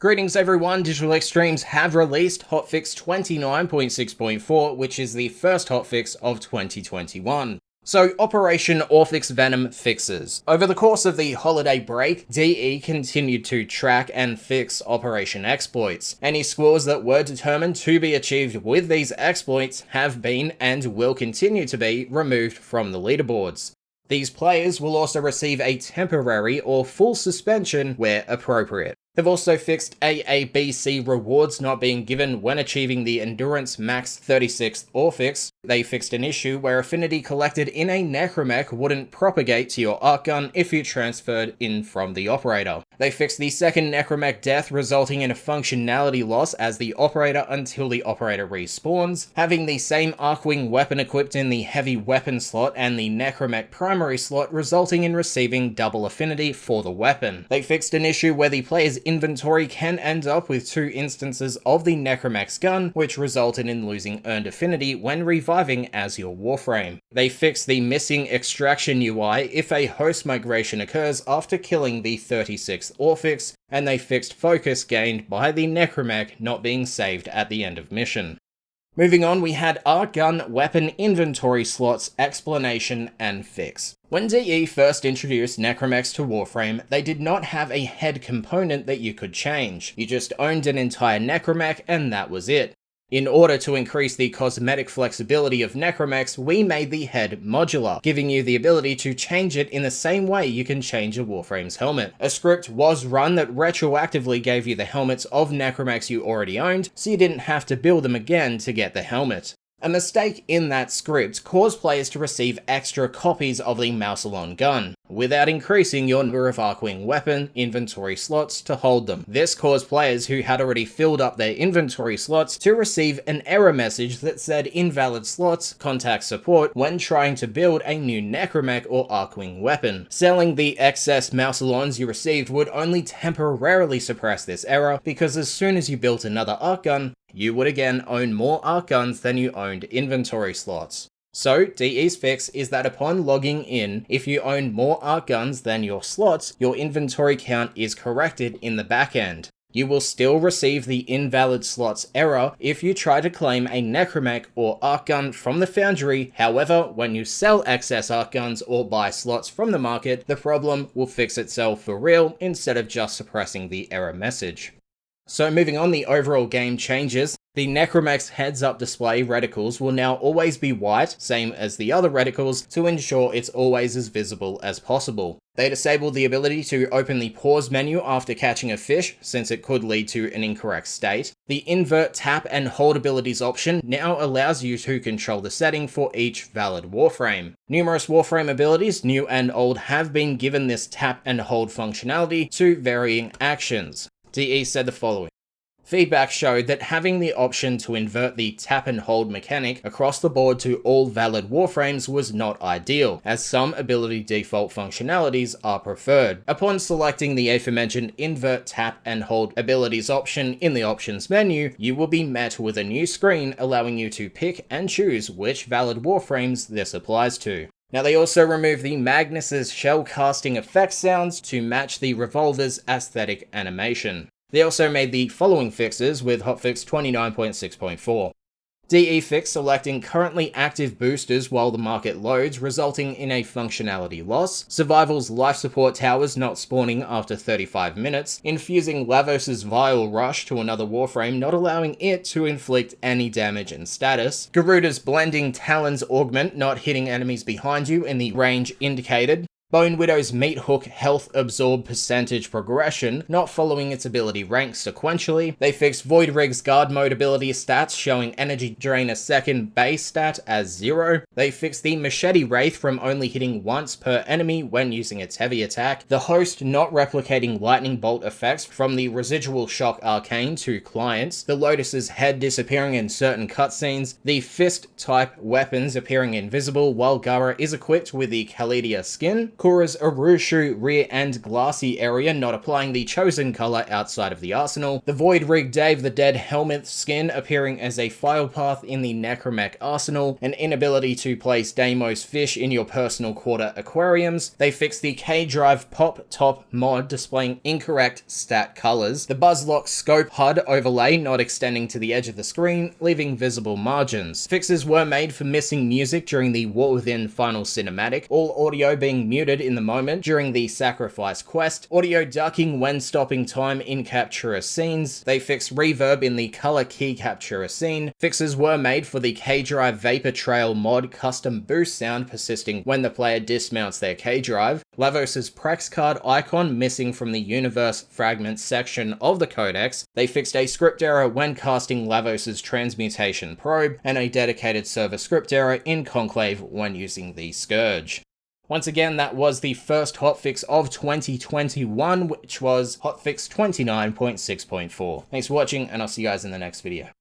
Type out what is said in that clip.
Greetings everyone, Digital Extremes have released Hotfix 29.6.4, which is the first hotfix of 2021. So, Operation Orphix Venom fixes. Over the course of the holiday break, DE continued to track and fix operation exploits. Any scores that were determined to be achieved with these exploits have been and will continue to be removed from the leaderboards. These players will also receive a temporary or full suspension where appropriate. They've also fixed AABC rewards not being given when achieving the Endurance Max 36th Orphix. They fixed an issue where affinity collected in a necromech wouldn't propagate to your Archgun if you transferred in from the operator. They fixed the second necromech death, resulting in a functionality loss as the operator until the operator respawns, having the same Archwing weapon equipped in the heavy weapon slot and the necromech primary slot, resulting in receiving double affinity for the weapon. They fixed an issue where the player's inventory can end up with 2 instances of the necromech's gun, which resulted in losing earned affinity when reviving as your Warframe. They fixed the missing extraction UI if a host migration occurs after killing the 36th Orphix, and they fixed focus gained by the necromech not being saved at the end of mission. Moving on, we had Archgun weapon inventory slots explanation and fix. When DE first introduced necromechs to Warframe, they did not have a head component that you could change. You just owned an entire necromech and that was it. In order to increase the cosmetic flexibility of necromechs, we made the head modular, giving you the ability to change it in the same way you can change a Warframe's helmet. A script was run that retroactively gave you the helmets of necromechs you already owned, so you didn't have to build them again to get the helmet. A mistake in that script caused players to receive extra copies of the Mousalon gun, without increasing your number of Archwing weapon inventory slots to hold them. This caused players who had already filled up their inventory slots to receive an error message that said invalid slots, contact support, when trying to build a new necromech or Archwing weapon. Selling the excess Mousalons you received would only temporarily suppress this error, because as soon as you built another Archgun, you would again own more Archguns than you owned inventory slots. So, DE's fix is that upon logging in, if you own more Archguns than your slots, your inventory count is corrected in the backend. You will still receive the invalid slots error if you try to claim a necromech or Archgun from the foundry. However, when you sell excess Archguns or buy slots from the market, the problem will fix itself for real instead of just suppressing the error message. So moving on, the overall game changes. The necromech's heads-up display reticles will now always be white, same as the other reticles, to ensure it's always as visible as possible. They disabled the ability to open the pause menu after catching a fish, since it could lead to an incorrect state. The invert tap and hold abilities option now allows you to control the setting for each valid Warframe. Numerous Warframe abilities, new and old, have been given this tap and hold functionality to varying actions. DE said the following. Feedback showed that having the option to invert the tap and hold mechanic across the board to all valid Warframes was not ideal, as some ability default functionalities are preferred. Upon selecting the aforementioned invert tap and hold abilities option in the options menu, you will be met with a new screen allowing you to pick and choose which valid Warframes this applies to. Now, they also removed the Magnus's shell casting effect sounds to match the revolver's aesthetic animation. They also made the following fixes with Hotfix 29.6.4. DE fix selecting currently active boosters while the market loads, resulting in a functionality loss. Survival's life support towers not spawning after 35 minutes. Infusing Lavos's Vile Rush to another Warframe, not allowing it to inflict any damage and status. Garuda's blending Talon's augment not hitting enemies behind you in the range indicated. Bone Widow's Meat Hook health absorb percentage progression, not following its ability rank sequentially. They fixed Void Rig's guard mode ability stats, showing energy drain a second base stat as 0. They fixed the Machete Wraith from only hitting once per enemy when using its heavy attack. The host not replicating lightning bolt effects from the residual shock arcane to clients. The Lotus's head disappearing in certain cutscenes. The fist type weapons appearing invisible while Gara is equipped with the Khalidia skin. Kura's Urushu rear and glassy area not applying the chosen color outside of the arsenal, the Void Rig Dave the Dead helmet skin appearing as a file path in the Necromech arsenal, an inability to place Deimos fish in your personal quarter aquariums. They fixed the K-Drive Pop Top mod displaying incorrect stat colors, the Buzzlock scope HUD overlay not extending to the edge of the screen, leaving visible margins. Fixes were made for missing music during the War Within final cinematic, all audio being muted in the moment during the Sacrifice quest, audio ducking when stopping time in capturer scenes. They fixed reverb in the color key capturer scene. Fixes were made for the K-Drive Vapor Trail mod custom boost sound persisting when the player dismounts their K-Drive, Lavos' Prex card icon missing from the universe fragment section of the codex. They fixed a script error when casting Lavos' transmutation probe, and a dedicated server script error in Conclave when using the Scourge. Once again, that was the first hotfix of 2021, which was Hotfix 29.6.4. Thanks for watching, and I'll see you guys in the next video.